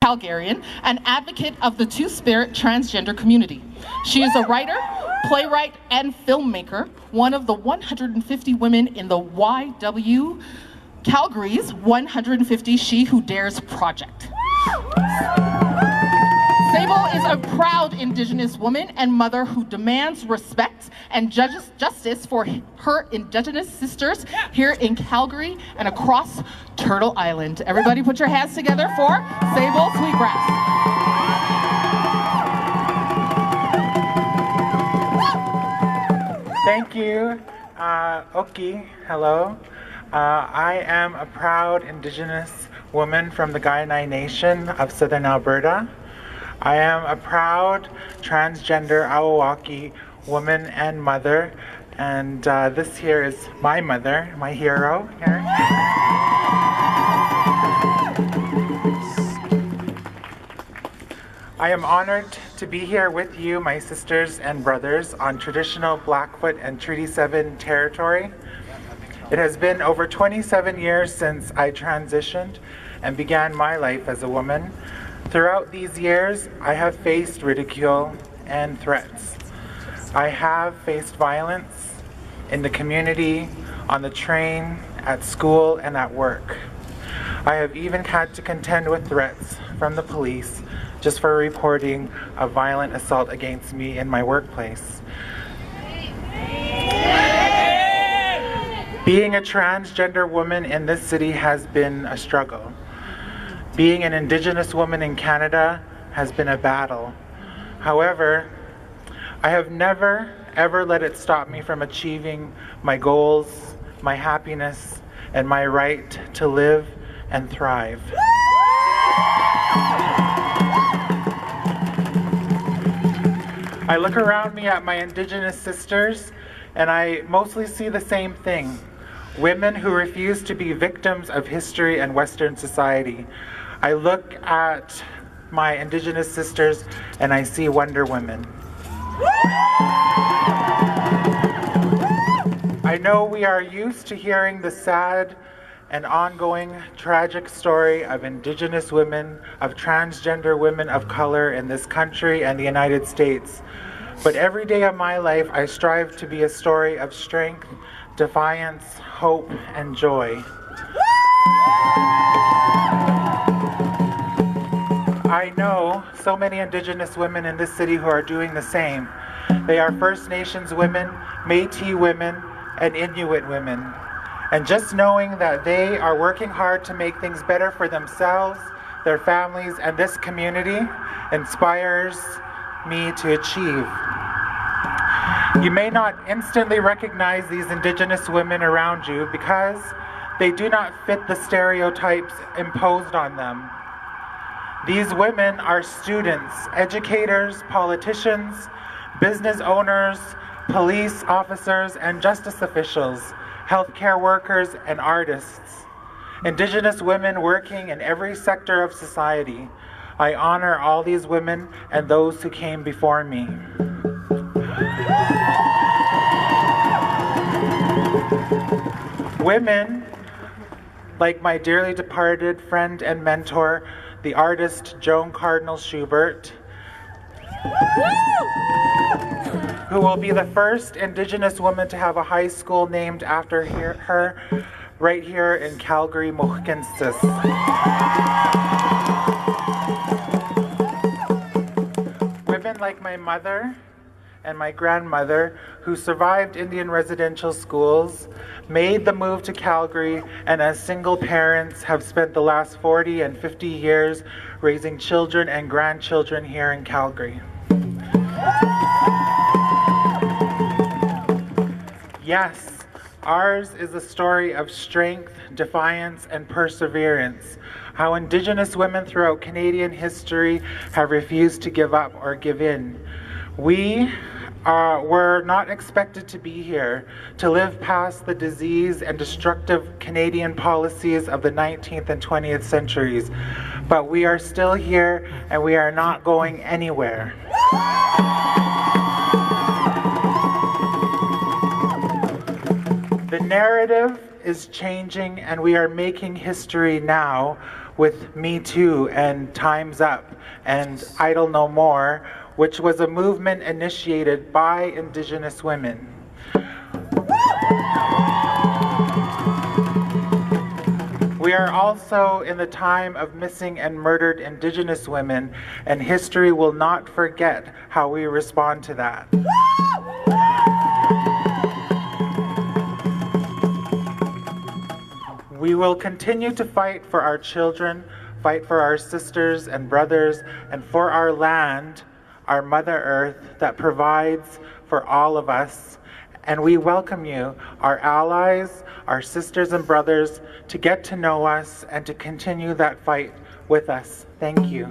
Calgarian, an advocate of the Two-Spirit transgender community. She is a writer, playwright, and filmmaker, one of the 150 women in the YW Calgary's 150 She Who Dares project. Sable is a proud Indigenous woman and mother who demands respect and justice for her Indigenous sisters here in Calgary and across Turtle Island. Everybody put your hands together for Sable Sweetgrass. Thank you, Oki. Hello. I am a proud Indigenous woman from the Kainai Nation of Southern Alberta. I am a proud transgender Awawaki woman and mother, and this here is my mother, my hero here. I am honored to be here with you, my sisters and brothers, on traditional Blackfoot and Treaty 7 territory. It has been over 27 years since I transitioned and began my life as a woman. Throughout these years, I have faced ridicule and threats. I have faced violence in the community, on the train, at school, and at work. I have even had to contend with threats from the police just for reporting a violent assault against me in my workplace. Being a transgender woman in this city has been a struggle. Being an Indigenous woman in Canada has been a battle. However, I have never, ever let it stop me from achieving my goals, my happiness, and my right to live and thrive. I look around me at my Indigenous sisters, and I mostly see the same thing. Women who refuse to be victims of history and Western society. I look at my Indigenous sisters and I see Wonder Women. I know we are used to hearing the sad and ongoing tragic story of Indigenous women, of transgender women of color in this country and the United States. But every day of my life, I strive to be a story of strength, defiance, hope, and joy. I know so many Indigenous women in this city who are doing the same. They are First Nations women, Métis women, and Inuit women. And just knowing that they are working hard to make things better for themselves, their families, and this community inspires me to achieve. You may not instantly recognize these Indigenous women around you because they do not fit the stereotypes imposed on them. These women are students, educators, politicians, business owners, police officers, and justice officials, healthcare workers, and artists. Indigenous women working in every sector of society. I honor all these women and those who came before me. Women, like my dearly departed friend and mentor, the artist Joan Cardinal Schubert, who will be the first Indigenous woman to have a high school named after her right here in Calgary, Mohkinstsis. Women like my mother and my grandmother, who survived Indian residential schools, made the move to Calgary, and as single parents have spent the last 40 and 50 years raising children and grandchildren here in Calgary. Yes, ours is a story of strength, defiance, and perseverance. How Indigenous women throughout Canadian history have refused to give up or give in. We were not expected to be here to live past the disease and destructive Canadian policies of the 19th and 20th centuries, but we are still here and we are not going anywhere. The narrative is changing and we are making history now with Me Too and Time's Up and Idle No More, which was a movement initiated by Indigenous women. We are also in the time of missing and murdered Indigenous women, and history will not forget how we respond to that. We will continue to fight for our children, fight for our sisters and brothers, and for our land, our Mother Earth that provides for all of us. And we welcome you, our allies, our sisters and brothers, to get to know us and to continue that fight with us. Thank you.